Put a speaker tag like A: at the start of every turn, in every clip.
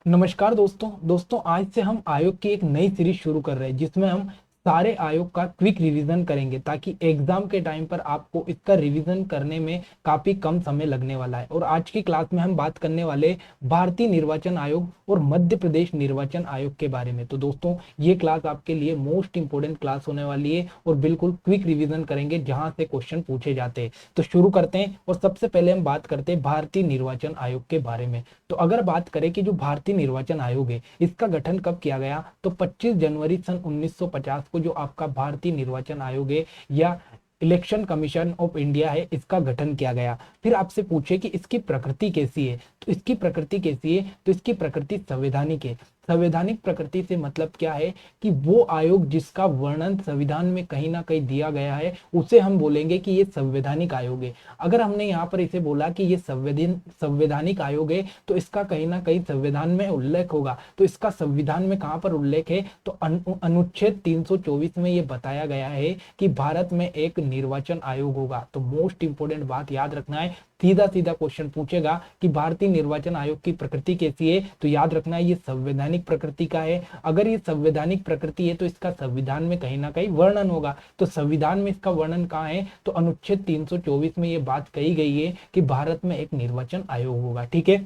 A: नमस्कार दोस्तों आज से हम आयोग की एक नई सीरीज शुरू कर रहे हैं जिसमें हम सारे आयोग का क्विक रिवीजन करेंगे ताकि एग्जाम के टाइम पर आपको इसका रिवीजन करने में काफी कम समय लगने वाला है। और आज की क्लास में हम बात करने वाले भारतीय निर्वाचन आयोग और मध्य प्रदेश निर्वाचन आयोग के बारे में। तो दोस्तों ये क्लास आपके लिए मोस्ट इंपोर्टेंट क्लास होने वाली है और बिल्कुल क्विक रिवीजन करेंगे जहां से क्वेश्चन पूछे जाते हैं। तो शुरू करते हैं और सबसे पहले हम बात करते हैं भारतीय निर्वाचन आयोग के बारे में। तो अगर बात करें कि जो भारतीय निर्वाचन आयोग है इसका गठन कब किया गया, तो 25 जनवरी सन 1950 को जो आपका भारतीय निर्वाचन आयोग है या इलेक्शन कमीशन ऑफ इंडिया है इसका गठन किया गया। फिर आपसे पूछे कि इसकी प्रकृति कैसी है, तो इसकी प्रकृति कैसी है, तो इसकी प्रकृति संवैधानिक है। संवैधानिक प्रकृति से मतलब क्या है कि वो आयोग जिसका वर्णन संविधान में कहीं ना कहीं दिया गया है उसे हम बोलेंगे कि ये संवैधानिक आयोग है। अगर हमने यहाँ पर इसे बोला कि ये संवैधानिक आयोग है तो इसका कहीं ना कहीं संविधान में उल्लेख होगा। तो इसका संविधान में कहां पर उल्लेख है, तो अनुच्छेद 324 में ये बताया गया है कि भारत में एक निर्वाचन आयोग होगा। तो मोस्ट इंपोर्टेंट बात याद रखना है, सीधा सीधा क्वेश्चन पूछेगा कि भारतीय निर्वाचन आयोग की प्रकृति कैसी है, तो याद रखना है ये संवैधानिक प्रकृति का है। अगर ये संवैधानिक प्रकृति है तो इसका संविधान में कहीं ना कहीं वर्णन होगा। तो संविधान में इसका वर्णन कहाँ है, तो अनुच्छेद 324 में ये बात कही गई है कि भारत में एक निर्वाचन आयोग होगा। ठीक है,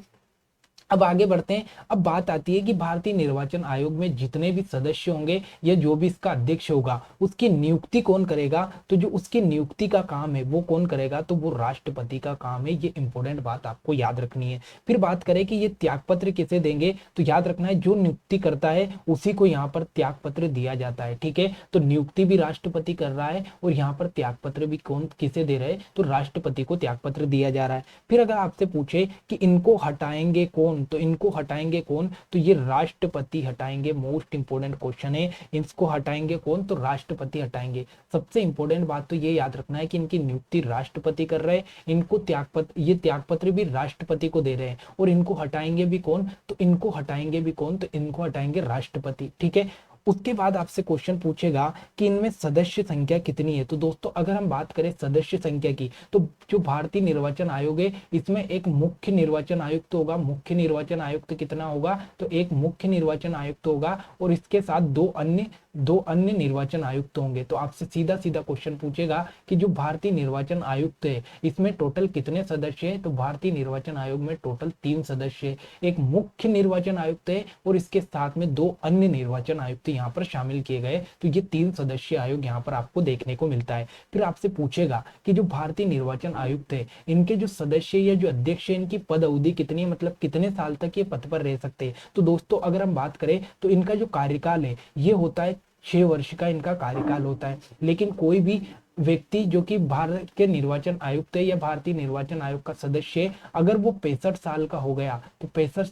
A: अब आगे बढ़ते हैं। अब बात आती है कि भारतीय निर्वाचन आयोग में जितने भी सदस्य होंगे या जो भी इसका अध्यक्ष होगा उसकी नियुक्ति कौन करेगा, तो जो उसकी नियुक्ति का काम है वो कौन करेगा, तो वो राष्ट्रपति का काम है। ये इंपॉर्टेंट बात आपको याद रखनी है। फिर बात करें कि ये त्यागपत्र किसे देंगे, तो याद रखना है जो नियुक्ति करता है उसी को यहाँ पर त्यागपत्र दिया जाता है। ठीक है, तो नियुक्ति भी राष्ट्रपति कर रहा है और यहाँ पर त्यागपत्र भी कौन किसे दे रहे हैं, तो राष्ट्रपति को त्यागपत्र दिया जा रहा है। फिर अगर आपसे पूछे कि इनको हटाएंगे कौन, तो इनको हटाएंगे कौन, तो ये राष्ट्रपति हटाएंगे। मोस्ट इंपोर्टेंट क्वेश्चन है, इसको हटाएंगे कौन, तो राष्ट्रपति हटाएंगे। सबसे इंपोर्टेंट बात तो ये याद रखना है कि इनकी नियुक्ति राष्ट्रपति कर रहे हैं, इनको त्यागपत्र, ये त्यागपत्र भी राष्ट्रपति को दे रहे हैं। और इनको हटाएंगे भी कौन, तो इनको हटाएंगे भी कौन, तो इनको हटाएंगे राष्ट्रपति। ठीक है, उसके बाद आपसे क्वेश्चन पूछेगा कि इनमें सदस्य संख्या कितनी है। तो दोस्तों अगर हम बात करें सदस्य संख्या की, तो जो भारतीय निर्वाचन आयोग है इसमें एक मुख्य निर्वाचन आयुक्त होगा। मुख्य निर्वाचन आयुक्त कितना होगा, तो एक मुख्य निर्वाचन आयुक्त होगा और इसके साथ दो अन्य निर्वाचन आयुक्त होंगे। तो आपसे सीधा सीधा क्वेश्चन पूछेगा कि जो भारतीय निर्वाचन आयुक्त है इसमें टोटल कितने सदस्य हैं, तो भारतीय निर्वाचन आयोग में टोटल 3 सदस्य है। एक मुख्य निर्वाचन आयुक्त है और इसके साथ में 2 अन्य निर्वाचन आयुक्त यहाँ पर शामिल किए गए। तो ये 3 सदस्य आयोग यहाँ पर आपको देखने को मिलता है। फिर आपसे पूछेगा कि जो भारतीय निर्वाचन आयुक्त है इनके जो सदस्य या जो अध्यक्ष है इनकी पद अवधि कितनी है, मतलब कितने साल तक ये पद पर रह सकते हैं। तो दोस्तों अगर हम बात करें तो इनका जो कार्यकाल है ये होता है 6 वर्ष का इनका कार्यकाल होता है। लेकिन कोई भी व्यक्ति जो कि भारत के निर्वाचन आयुक्त है या भारतीय निर्वाचन आयोग का सदस्य है, अगर वो 65 साल का हो गया, तो 65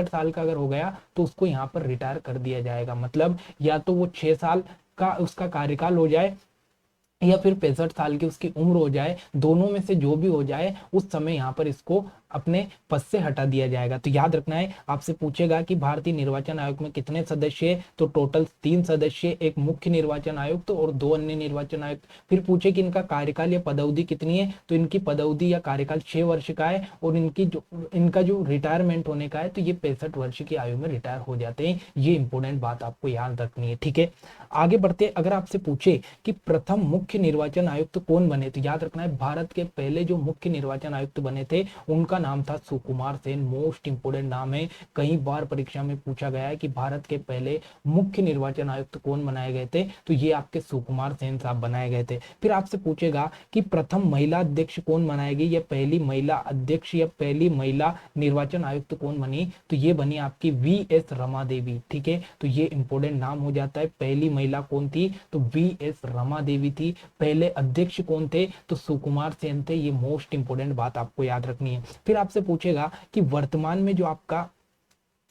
A: साल का अगर हो गया तो उसको यहाँ पर रिटायर कर दिया जाएगा। मतलब या तो वो 6 साल का उसका कार्यकाल हो जाए या फिर 65 साल की उसकी उम्र हो जाए, दोनों में से जो भी हो जाए उस समय यहाँ पर इसको अपने पद से हटा दिया जाएगा। तो याद रखना है, आपसे पूछेगा कि भारतीय निर्वाचन आयोग में कितने सदस्य है, तो टोटल 3 सदस्य, एक मुख्य निर्वाचन आयुक्त और 2 अन्य निर्वाचन आयुक्त। फिर पूछे कि इनका कार्यकाल या पदावधि कितनी है, तो इनकी पदावधि या कार्यकाल 6 वर्ष का है और इनका जो रिटायरमेंट होने का है तो ये 65 वर्ष की आयु में रिटायर हो जाते हैं। ये इंपोर्टेंट बात आपको याद रखनी है। ठीक है, आगे बढ़ते, अगर आपसे पूछे कि प्रथम मुख्य निर्वाचन आयुक्त कौन बने, तो याद रखना है भारत के पहले जो मुख्य निर्वाचन आयुक्त बने थे उनका नाम था सुकुमार सेन। मोस्ट इंपोर्टेंट नाम है, कई बार परीक्षा में पूछा गया है कि भारत के पहले मुख्य निर्वाचन आयुक्त कौन बनाए गए थे, तो ये आपके सुकुमार सेन साहब बनाए गए थे। फिर आपसे पूछेगा कि प्रथम महिला अध्यक्ष कौन बनाएगी, या पहली महिला अध्यक्ष या पहली महिला निर्वाचन आयुक्त कौन बनी, तो ये बनी आपकी वी.एस. रमा देवी। ठीक है, तो ये इंपोर्टेंट नाम हो जाता है। पहली महिला कौन थी, तो वी.एस. रमा देवी थी। पहले अध्यक्ष कौन थे, तो सुकुमार सेन थे। ये मोस्ट इंपोर्टेंट बात आपको याद रखनी है। फिर आपसे पूछेगा कि वर्तमान में जो आपका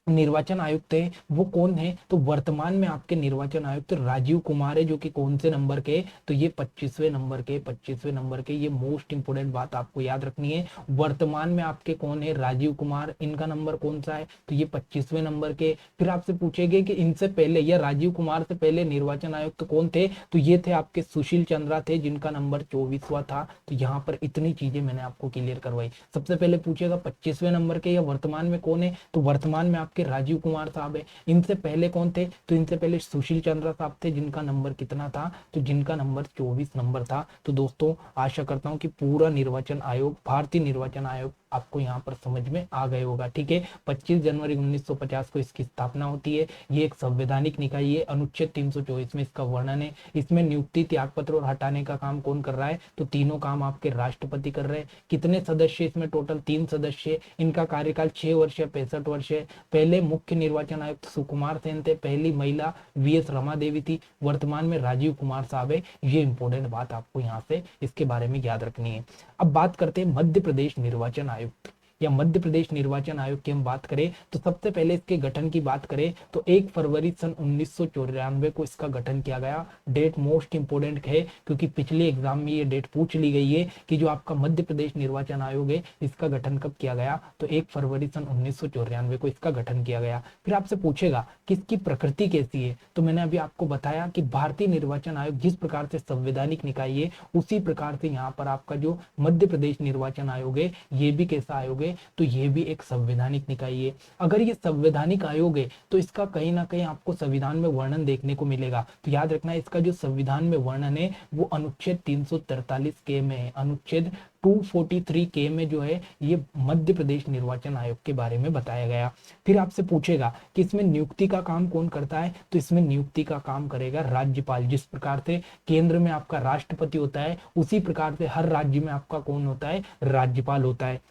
A: निर्वाचन आयुक्त है वो कौन है, तो वर्तमान में आपके निर्वाचन आयुक्त राजीव कुमार है, जो कि कौन से नंबर के, तो ये 25वें नंबर के, 25वें नंबर के। ये मोस्ट इंपोर्टेंट बात आपको याद रखनी है। वर्तमान में आपके कौन है, राजीव कुमार, इनका नंबर कौन सा है, तो ये 25वें नंबर के। फिर आपसे पूछेंगे कि इनसे पहले या राजीव कुमार से पहले निर्वाचन आयुक्त कौन थे, तो ये थे आपके सुशील चंद्रा थे, जिनका नंबर 24वां था। तो यहाँ पर इतनी चीजें मैंने आपको क्लियर करवाई। सबसे पहले पूछेगा 25वें नंबर के या वर्तमान में कौन है, तो वर्तमान में आपके राजीव कुमार साहब है। इनसे पहले कौन थे, तो इनसे पहले सुशील चंद्रा साहब थे, जिनका नंबर कितना था, तो जिनका नंबर 24 नंबर था। तो दोस्तों आशा करता हूं कि पूरा निर्वाचन आयोग, भारतीय निर्वाचन आयोग आपको यहाँ पर समझ में आ गए होगा। ठीक है, 25 जनवरी 1950 को इसकी स्थापना होती है। ये एक संवैधानिक निकाय है। अनुच्छेद 324 में इसका वर्णन है। इसमें नियुक्ति, त्यागपत्र और हटाने का काम कौन कर रहा है, तो तीनों काम आपके राष्ट्रपति कर रहे हैं। कितने सदस्य इसमें, टोटल 3 सदस्य। इनका कार्यकाल 6 वर्ष या 65 वर्ष है। पहले मुख्य निर्वाचन आयुक्त सुकुमार सेन थे, पहली महिला वीएस रमा देवी थी, वर्तमान में राजीव कुमार साहब है। ये इंपॉर्टेंट बात आपको यहाँ से इसके बारे में याद रखनी है। अब बात करते हैं मध्य प्रदेश निर्वाचन आयुक्त या मध्य प्रदेश निर्वाचन आयोग की हम बात करें, तो सबसे पहले इसके गठन की बात करें तो 1 फरवरी सन 1994 को इसका गठन किया गया। डेट मोस्ट इंपोर्टेंट है, क्योंकि पिछले एग्जाम में ये डेट पूछ ली गई है कि जो आपका मध्य प्रदेश निर्वाचन आयोग है, इसका गठन कब किया गया, तो 1 फरवरी सन 1994 को इसका गठन किया गया। फिर आपसे पूछेगा कि इसकी प्रकृति कैसी है, तो मैंने अभी आपको बताया कि भारतीय निर्वाचन आयोग जिस प्रकार से संवैधानिक निकाय है, उसी प्रकार से यहाँ पर आपका जो मध्य प्रदेश निर्वाचन आयोग है, ये भी कैसा आयोग है, तो ये भी एक संवैधानिक निकाय है। अगर ये संवैधानिक आयोग है तो इसका कहीं ना कहीं आपको संविधान में वर्णन देखने को मिलेगा। तो याद रखना इसका जो संविधान में वर्णन है वो अनुच्छेद 343 के में है। अनुच्छेद 243 के में जो है ये मध्य प्रदेश निर्वाचन आयोग के बारे में बताया गया। फिर आपसे पूछेगा कि इसमें नियुक्ति का काम कौन करता है, तो इसमें नियुक्ति का काम करेगा राज्यपाल। जिस प्रकार से केंद्र में आपका राष्ट्रपति होता है, उसी प्रकार से हर राज्य में आपका कौन होता है, राज्यपाल होता है।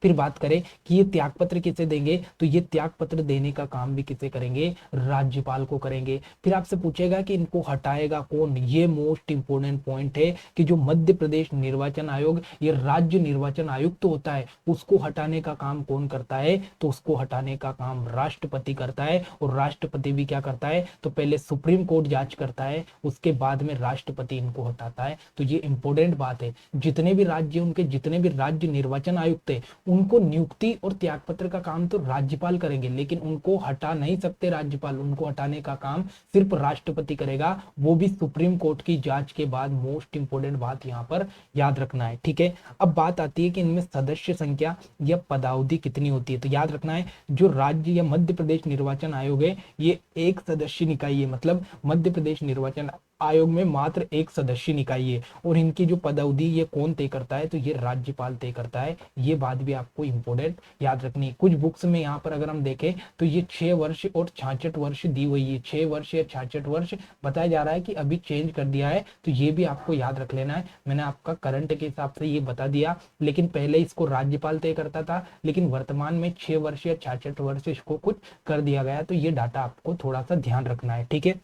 A: फिर बात करें कि ये त्यागपत्र किसे देंगे, तो ये त्यागपत्र देने का काम भी किसे करेंगे, राज्यपाल को करेंगे। फिर आपसे पूछेगा कि इनको हटाएगा कौन, ये मोस्ट इंपोर्टेंट पॉइंट है कि जो मध्य प्रदेश निर्वाचन आयोग ये राज्य निर्वाचन आयुक्त तो होता है, उसको हटाने का काम कौन करता है, तो उसको हटाने का काम राष्ट्रपति करता है। और राष्ट्रपति भी क्या करता है, तो पहले सुप्रीम कोर्ट जांच करता है, उसके बाद में राष्ट्रपति इनको हटाता है। तो ये इंपॉर्टेंट बात है। जितने भी राज्य, उनके जितने भी राज्य निर्वाचन आयुक्त है, उनको नियुक्ति और त्यागपत्र का काम तो राज्यपाल करेंगे, लेकिन उनको हटा नहीं सकते राज्यपाल। उनको हटाने का काम सिर्फ राष्ट्रपति करेगा, वो भी सुप्रीम कोर्ट की जांच के बाद। मोस्ट इंपोर्टेंट बात यहाँ पर याद रखना है। ठीक है, अब बात आती है कि इनमें सदस्य संख्या या पदावधि कितनी होती है। तो याद रखना है जो राज्य या मध्य प्रदेश निर्वाचन आयोग है ये एक सदस्य निकाय है, मतलब मध्य प्रदेश निर्वाचन आयोग में मात्र एक सदस्य निकाय है। और इनकी जो पदावधि ये कौन तय करता है, तो ये राज्यपाल तय करता है। ये बात भी आपको इंपोर्टेंट याद रखनी है। कुछ बुक्स में यहाँ पर अगर हम देखें तो ये 6 वर्ष और 66 वर्ष दी हुई है। 6 वर्ष या 66 वर्ष बताया जा रहा है कि अभी चेंज कर दिया है, तो ये भी आपको याद रख लेना है। मैंने आपका करंट के हिसाब से ये बता दिया, लेकिन पहले इसको राज्यपाल तय करता था, लेकिन वर्तमान में 6 वर्ष या 66 वर्ष इसको कुछ कर दिया गया। तो ये डाटा आपको थोड़ा सा ध्यान रखना है। ठीक है,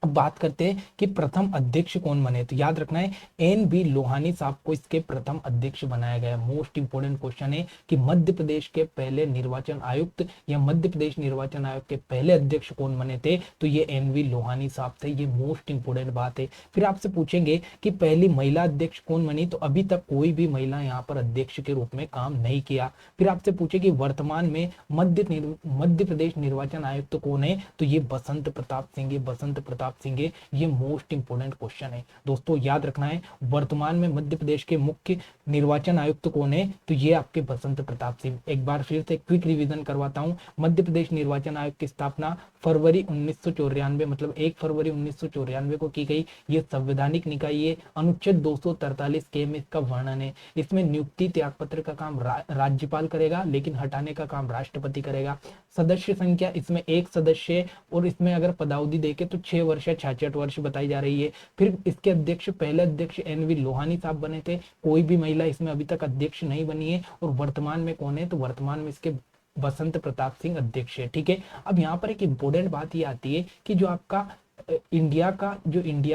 A: अब बात करते हैं कि प्रथम अध्यक्ष कौन बने। तो याद रखना है एन.बी. लोहानी साहब को इसके प्रथम अध्यक्ष बनाया गया। मोस्ट इंपोर्टेंट क्वेश्चन है कि मध्य प्रदेश के पहले निर्वाचन आयुक्त या मध्य प्रदेश निर्वाचन आयोग के पहले अध्यक्ष कौन बने थे, तो ये एन.बी. लोहानी साहब थे। ये मोस्ट इंपोर्टेंट बात है। फिर आपसे पूछेंगे कि पहली महिला अध्यक्ष कौन बनी, तो अभी तक कोई भी महिला यहाँ पर अध्यक्ष के रूप में काम नहीं किया। फिर आपसे पूछे कि वर्तमान में मध्य प्रदेश निर्वाचन आयुक्त कौन है, तो ये बसंत प्रताप सिंह है। बसंत प्रताप सिंह, ये मोस्ट इंपोर्टेंट क्वेश्चन है। दोस्तों याद रखना है वर्तमान में मध्य प्रदेश के मुख्य निर्वाचन आयुक्त कौन है, तो ये आपके बसंत प्रताप सिंह। एक बार फिर से क्विक रिवीजन करवाता हूं। मध्य प्रदेश निर्वाचन आयोग की स्थापना फरवरी 1994 मतलब 1 फरवरी 1994 को की गई। ये संवैधानिक निकाय है। अनुच्छेद 243 के में इसका वर्णन है। इसमें नियुक्ति त्यागपत्र का काम राज्यपाल करेगा, लेकिन हटाने का काम राष्ट्रपति करेगा। सदस्य संख्या इसमें एक सदस्य, और इसमें अगर पदावधि देखे तो 6 वर्ष या 66 वर्ष बताई जा रही है। फिर इसके अध्यक्ष, पहले अध्यक्ष एन.वी. लोहानी साहब बने थे। कोई भी महिला इसमें अभी तक अध्यक्ष नहीं बनी है। और वर्तमान में कौन है, तो वर्तमान में इसके बसंत प्रताप सिंह अध्यक्ष है। ठीक है, अब यहाँ पर एक इंपॉर्टेंट बात ये आती है कि जो आपका इंडिया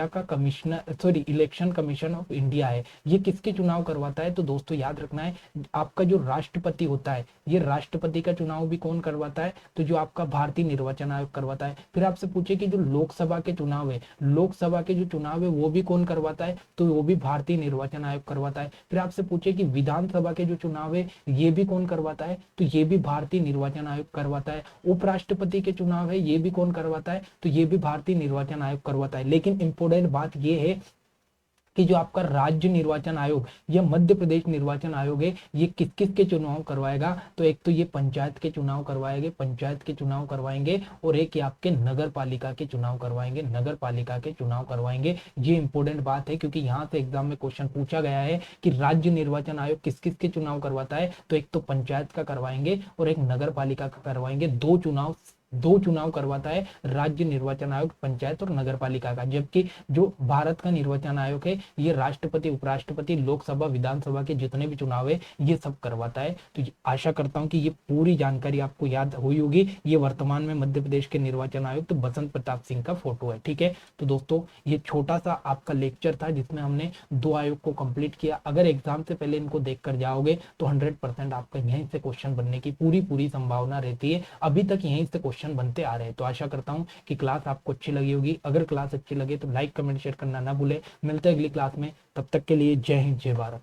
A: का commissioner, sorry, election commission of India है, ये किसके चुनाव करवाता है, तो दोस्तों याद रखना है आपका जो राष्ट्रपति होता है ये राष्ट्रपति का चुनाव भी कौन करवाता है, तो जो आपका भारतीय निर्वाचन आयोग करवाता है। फिर आपसे पूछे कि जो लोकसभा के चुनाव है, लोकसभा के जो चुनाव है वो भी कौन करवाता है, तो वो भी भारतीय निर्वाचन आयोग करवाता है। फिर आपसे पूछे कि विधानसभा के जो चुनाव है ये भी कौन करवाता है, तो ये भी भारतीय निर्वाचन आयोग करवाता है। उपराष्ट्रपति के चुनाव है ये भी कौन करवाता है, तो ये भी भारतीय निर्वाचन आयोग करवाता है। लेकिन इंपॉर्टेंट बात ये है कि जो आपका राज्य निर्वाचन आयोग या मध्य प्रदेश निर्वाचन आयोग है, ये किस किस के चुनाव करवाएगा, तो एक तो ये पंचायत के चुनाव करवाएंगे, पंचायत के चुनाव करवाएंगे, और एक ये आपके नगर पालिका के चुनाव करवाएंगे, नगर पालिका के चुनाव करवाएंगे। ये इंपॉर्टेंट बात है क्योंकि यहाँ से एग्जाम में क्वेश्चन पूछा गया है कि राज्य निर्वाचन आयोग किस किस के चुनाव करवाता है, तो एक तो पंचायत का करवाएंगे और एक नगर पालिका का करवाएंगे। दो चुनाव करवाता है राज्य निर्वाचन आयोग, पंचायत और नगर पालिका का। जबकि जो भारत का निर्वाचन आयोग है ये राष्ट्रपति, उपराष्ट्रपति, लोकसभा, विधानसभा के जितने भी चुनाव है ये सब करवाता है। तो आशा करता हूं कि ये पूरी जानकारी आपको याद हुई होगी। ये वर्तमान में मध्य प्रदेश के निर्वाचन आयुक्त तो बसंत प्रताप सिंह का फोटो है। ठीक है, तो दोस्तों ये छोटा सा आपका लेक्चर था जिसमें हमने 2 आयोग को कंप्लीट किया। अगर एग्जाम से पहले इनको देख कर जाओगे तो 100% आपका यहीं से क्वेश्चन बनने की पूरी संभावना रहती है। अभी तक यहीं से क्वेश्चन बनते आ रहे हैं। तो आशा करता हूं कि क्लास आपको अच्छी लगी होगी। अगर क्लास अच्छी लगे तो लाइक, कमेंट, शेयर करना ना भूले। मिलते हैं अगली क्लास में, तब तक के लिए जय हिंद, जय भारत।